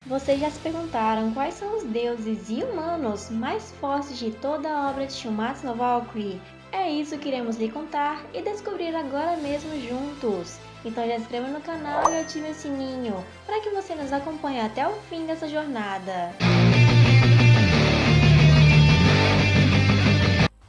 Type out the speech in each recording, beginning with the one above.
Vocês já se perguntaram quais são os deuses e humanos mais fortes de toda a obra de Shumatsu no Valkyrie? É isso que iremos lhe contar e descobrir agora mesmo juntos. Então já se inscreva no canal e ative o sininho para que você nos acompanhe até o fim dessa jornada.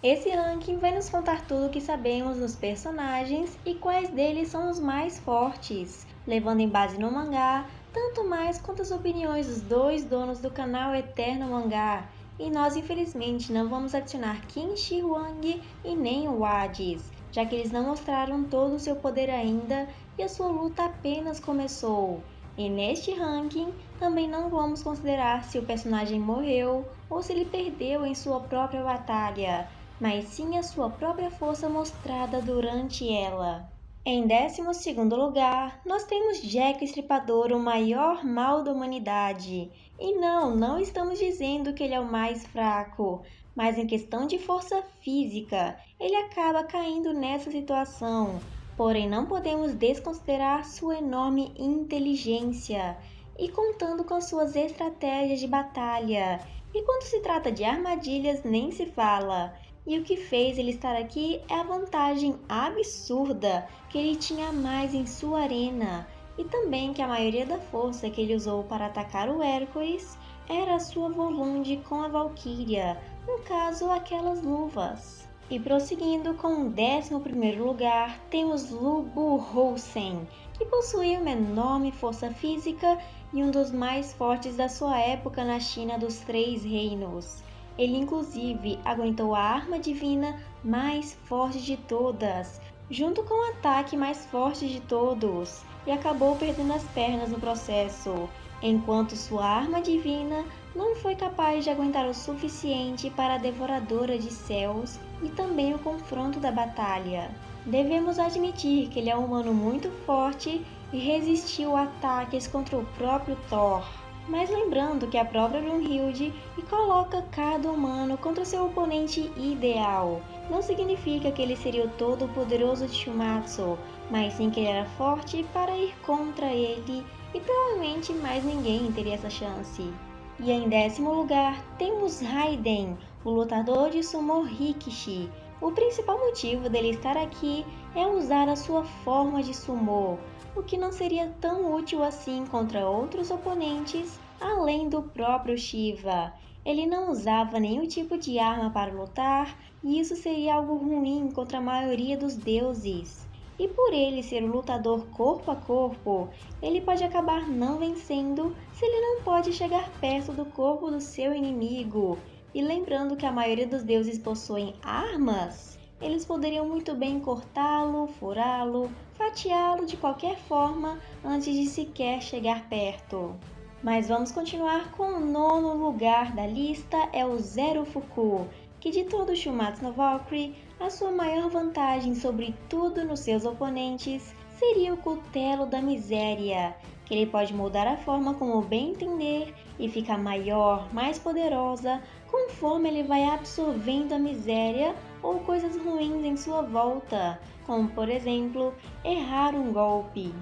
Esse ranking vai nos contar tudo o que sabemos dos personagens e quais deles são os mais fortes, levando em base no mangá, tanto mais quanto as opiniões dos dois donos do canal Eterno Mangá. E nós infelizmente não vamos adicionar Qin Shi Huang e nem o Hades, já que eles não mostraram todo o seu poder ainda e a sua luta apenas começou. E neste ranking também não vamos considerar se o personagem morreu ou se ele perdeu em sua própria batalha, mas sim a sua própria força mostrada durante ela. Em 12º lugar, nós temos Jack o Estripador, o maior mal da humanidade. E não estamos dizendo que ele é o mais fraco, mas em questão de força física, ele acaba caindo nessa situação. Porém, não podemos desconsiderar sua enorme inteligência e contando com suas estratégias de batalha. E quando se trata de armadilhas, nem se fala. E o que fez ele estar aqui é a vantagem absurda que ele tinha a mais em sua arena, e também que a maioria da força que ele usou para atacar o Hércules era a sua Volunde com a Valquíria, no caso aquelas luvas. E prosseguindo com o 11º lugar, temos Lu Buhosen, que possuía uma enorme força física e um dos mais fortes da sua época na China dos Três Reinos. Ele inclusive aguentou a arma divina mais forte de todas, junto com o ataque mais forte de todos, e acabou perdendo as pernas no processo, enquanto sua arma divina não foi capaz de aguentar o suficiente para a Devoradora de Céus e também o confronto da batalha. Devemos admitir que ele é um humano muito forte e resistiu a ataques contra o próprio Thor. Mas lembrando que a própria Brunhilde coloca cada humano contra seu oponente ideal. Não significa que ele seria o todo-poderoso de Shumatsu, mas sim que ele era forte para ir contra ele e provavelmente mais ninguém teria essa chance. E em 10º lugar, temos Raiden, o lutador de sumo Rikishi. O principal motivo dele estar aqui é usar a sua forma de sumo, o que não seria tão útil assim contra outros oponentes além do próprio Shiva. Ele não usava nenhum tipo de arma para lutar, e isso seria algo ruim contra a maioria dos deuses. E por ele ser um lutador corpo a corpo, ele pode acabar não vencendo se ele não pode chegar perto do corpo do seu inimigo. E lembrando que a maioria dos deuses possuem armas, eles poderiam muito bem cortá-lo, furá-lo, fatiá-lo de qualquer forma antes de sequer chegar perto. Mas vamos continuar com o 9º lugar da lista, é o Zero Fuku, que de todo o Shumatsu no Valkyrie, a sua maior vantagem sobre tudo nos seus oponentes seria o Cutelo da Miséria, que ele pode moldar a forma como bem entender e ficar maior, mais poderosa, conforme ele vai absorvendo a miséria ou coisas ruins em sua volta, como por exemplo, errar um golpe.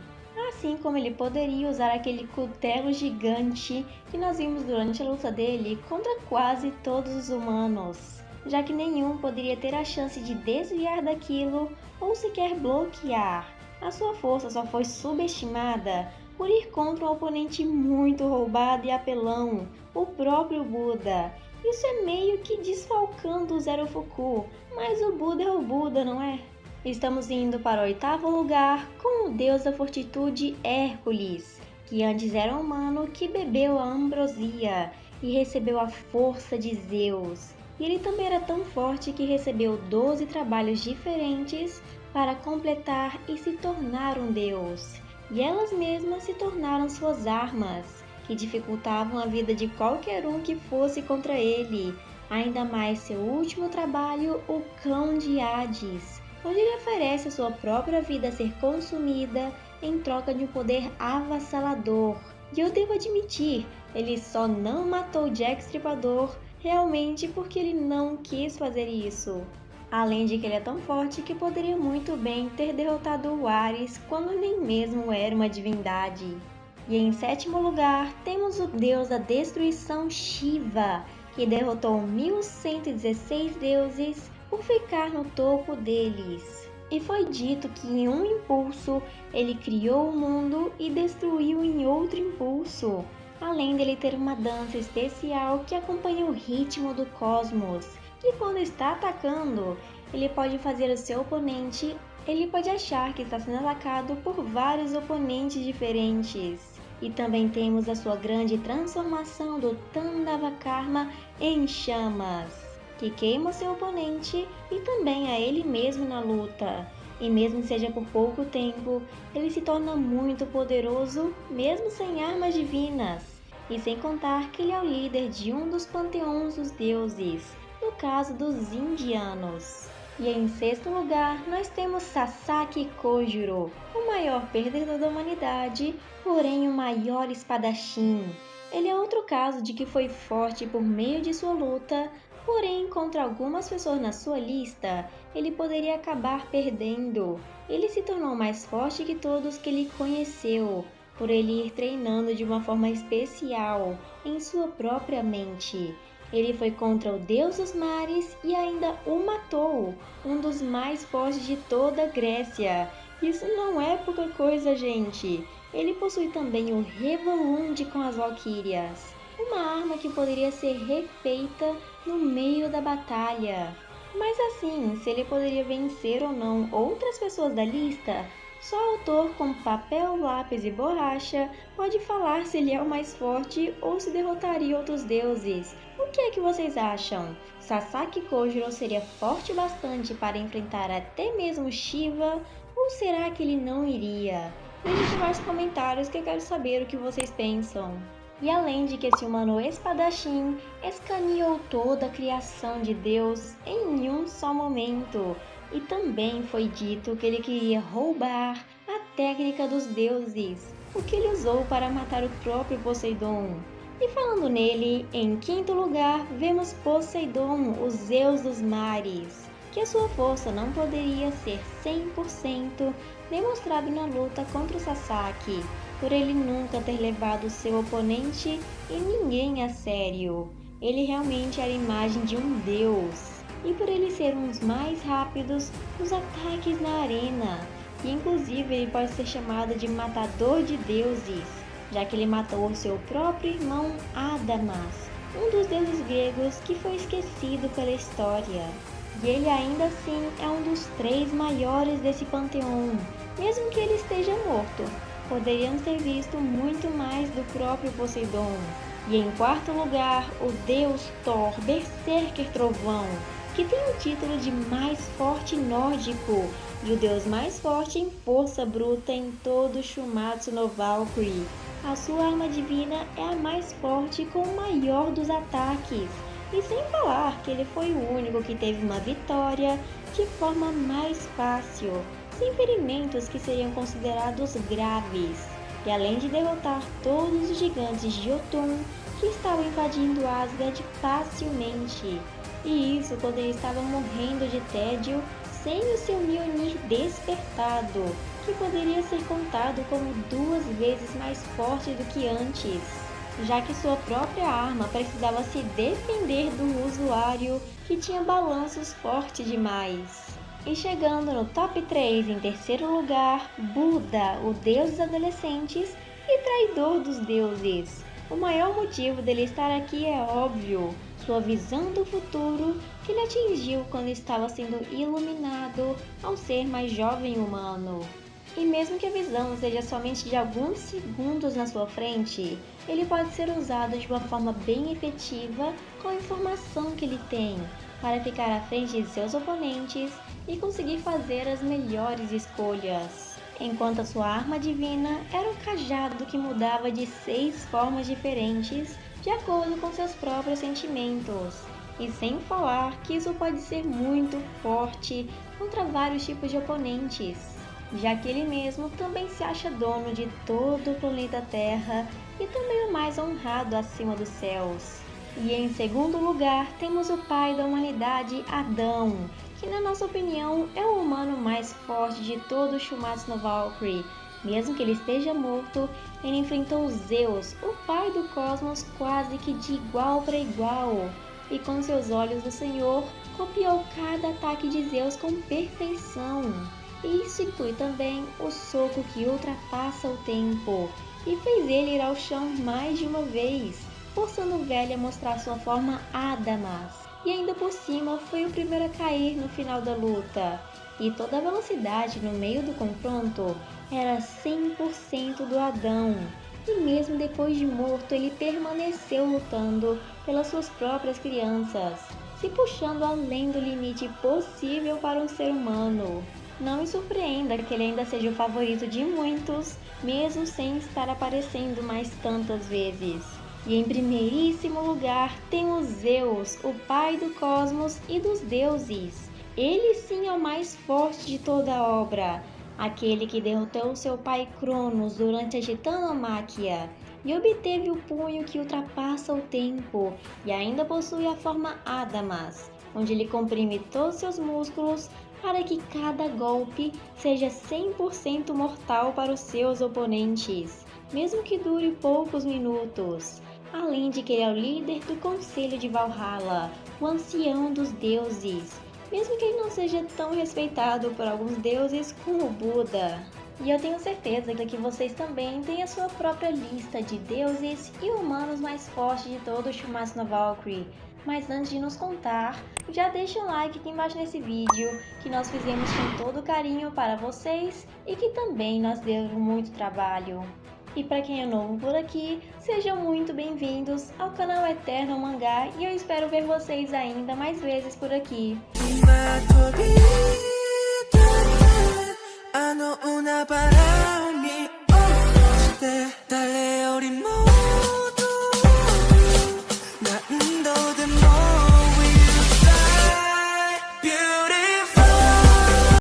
Assim como ele poderia usar aquele cutelo gigante que nós vimos durante a luta dele contra quase todos os humanos, já que nenhum poderia ter a chance de desviar daquilo ou sequer bloquear. A sua força só foi subestimada por ir contra um oponente muito roubado e apelão, o próprio Buda. Isso é meio que desfalcando o Zero Fuku, mas o Buda é o Buda, não é? Estamos indo para o 8º lugar com o deus da fortitude Hércules, que antes era um humano que bebeu a ambrosia e recebeu a força de Zeus. E ele também era tão forte que recebeu 12 trabalhos diferentes para completar e se tornar um deus. E elas mesmas se tornaram suas armas, que dificultavam a vida de qualquer um que fosse contra ele. Ainda mais seu último trabalho, o Cão de Hades, onde ele oferece a sua própria vida a ser consumida em troca de um poder avassalador. E eu devo admitir, ele só não matou Jack Stripador realmente porque ele não quis fazer isso. Além de que ele é tão forte que poderia muito bem ter derrotado o Ares quando nem mesmo era uma divindade. E em sétimo lugar, temos o deus da destruição Shiva, que derrotou 1116 deuses por ficar no topo deles. E foi dito que em um impulso ele criou o mundo e destruiu em outro impulso, além dele ter uma dança especial que acompanha o ritmo do cosmos, que quando está atacando, ele pode fazer o seu oponente, ele pode achar que está sendo atacado por vários oponentes diferentes. E também temos a sua grande transformação do Tandavakarma em chamas, que queima seu oponente e também a ele mesmo na luta. E mesmo que seja por pouco tempo, ele se torna muito poderoso, mesmo sem armas divinas. E sem contar que ele é o líder de um dos panteões dos deuses, no caso dos indianos. E em sexto lugar, nós temos Sasaki Kojuro, o maior perdedor da humanidade, porém o maior espadachim. Ele é outro caso de que foi forte por meio de sua luta, porém contra algumas pessoas na sua lista, ele poderia acabar perdendo. Ele se tornou mais forte que todos que ele conheceu, por ele ir treinando de uma forma especial, em sua própria mente. Ele foi contra o deus dos mares e ainda o matou, um dos mais fortes de toda a Grécia. Isso não é pouca coisa, gente. Ele possui também o Revolund com as Valquírias, uma arma que poderia ser refeita no meio da batalha. Mas assim, se ele poderia vencer ou não outras pessoas da lista, só o autor com papel, lápis e borracha pode falar se ele é o mais forte ou se derrotaria outros deuses. O que é que vocês acham? Sasaki Kojuro seria forte bastante para enfrentar até mesmo Shiva, ou será que ele não iria? Deixe aqui nos comentários que eu quero saber o que vocês pensam. E além de que esse humano espadachim escaneou toda a criação de Deus em um só momento, e também foi dito que ele queria roubar a técnica dos deuses, o que ele usou para matar o próprio Poseidon. E falando nele, em quinto lugar, vemos Poseidon, o Zeus dos mares, que a sua força não poderia ser 100% demonstrado na luta contra o Sasaki, por ele nunca ter levado seu oponente e ninguém a sério. Ele realmente era a imagem de um deus, e por ele ser um dos mais rápidos nos ataques na arena, e inclusive ele pode ser chamado de matador de deuses, já que ele matou seu próprio irmão Adamas, um dos deuses gregos que foi esquecido pela história. E ele ainda assim é um dos 3 maiores desse panteão, mesmo que ele esteja morto. Poderíamos ter visto muito mais do próprio Poseidon. E em quarto lugar, o deus Thor, Berserker Trovão, que tem o título de mais forte nórdico e o deus mais forte em força bruta em todo Shumatsu no Valkyrie. A sua arma divina é a mais forte com o maior dos ataques. E sem falar que ele foi o único que teve uma vitória de forma mais fácil, sem ferimentos que seriam considerados graves, e além de derrotar todos os gigantes de Jotun que estavam invadindo Asgard facilmente. E isso quando ele estava morrendo de tédio, sem o seu Mjolnir despertado, que poderia ser contado como 2 vezes mais forte do que antes, já que sua própria arma precisava se defender do usuário que tinha balanços fortes demais. E chegando no top 3 em terceiro lugar, Buda, o deus dos adolescentes e traidor dos deuses. O maior motivo dele estar aqui é óbvio, sua visão do futuro que ele atingiu quando estava sendo iluminado ao ser mais jovem humano. E mesmo que a visão seja somente de alguns segundos na sua frente, ele pode ser usado de uma forma bem efetiva com a informação que ele tem, para ficar à frente de seus oponentes e conseguir fazer as melhores escolhas. Enquanto a sua arma divina era um cajado que mudava de 6 formas diferentes de acordo com seus próprios sentimentos. E sem falar que isso pode ser muito forte contra vários tipos de oponentes, já que ele mesmo também se acha dono de todo o planeta Terra e também o mais honrado acima dos céus. E em segundo lugar, temos o pai da humanidade, Adão, que na nossa opinião é o humano mais forte de todo o Shumatsu no Valkyrie. Mesmo que ele esteja morto, ele enfrentou Zeus, o pai do cosmos, quase que de igual para igual, e com seus olhos do Senhor, copiou cada ataque de Zeus com perfeição. E isso inclui também o soco que ultrapassa o tempo, e fez ele ir ao chão mais de uma vez, forçando o velho a mostrar sua forma Adamas. E ainda por cima foi o primeiro a cair no final da luta, e toda a velocidade no meio do confronto era 100% do Adão. E mesmo depois de morto, ele permaneceu lutando pelas suas próprias crianças, se puxando além do limite possível para um ser humano. Não me surpreenda que ele ainda seja o favorito de muitos, mesmo sem estar aparecendo mais tantas vezes. E em primeiríssimo lugar temos Zeus, o pai do cosmos e dos deuses. Ele sim é o mais forte de toda a obra, aquele que derrotou seu pai Cronos durante a Titanomáquia e obteve o punho que ultrapassa o tempo e ainda possui a forma Adamas, onde ele comprime todos seus músculos para que cada golpe seja 100% mortal para os seus oponentes, mesmo que dure poucos minutos. Além de que ele é o líder do Conselho de Valhalla, o ancião dos deuses, mesmo que ele não seja tão respeitado por alguns deuses como o Buda. E eu tenho certeza que vocês também têm a sua própria lista de deuses e humanos mais fortes de todo o Shumatsu no Valkyrie. Mas antes de nos contar, já deixa um like aqui embaixo nesse vídeo, que nós fizemos com todo carinho para vocês e que também nós deu muito trabalho. E para quem é novo por aqui, sejam muito bem-vindos ao canal Eterno Mangá e eu espero ver vocês ainda mais vezes por aqui. Ano una para mí, oh,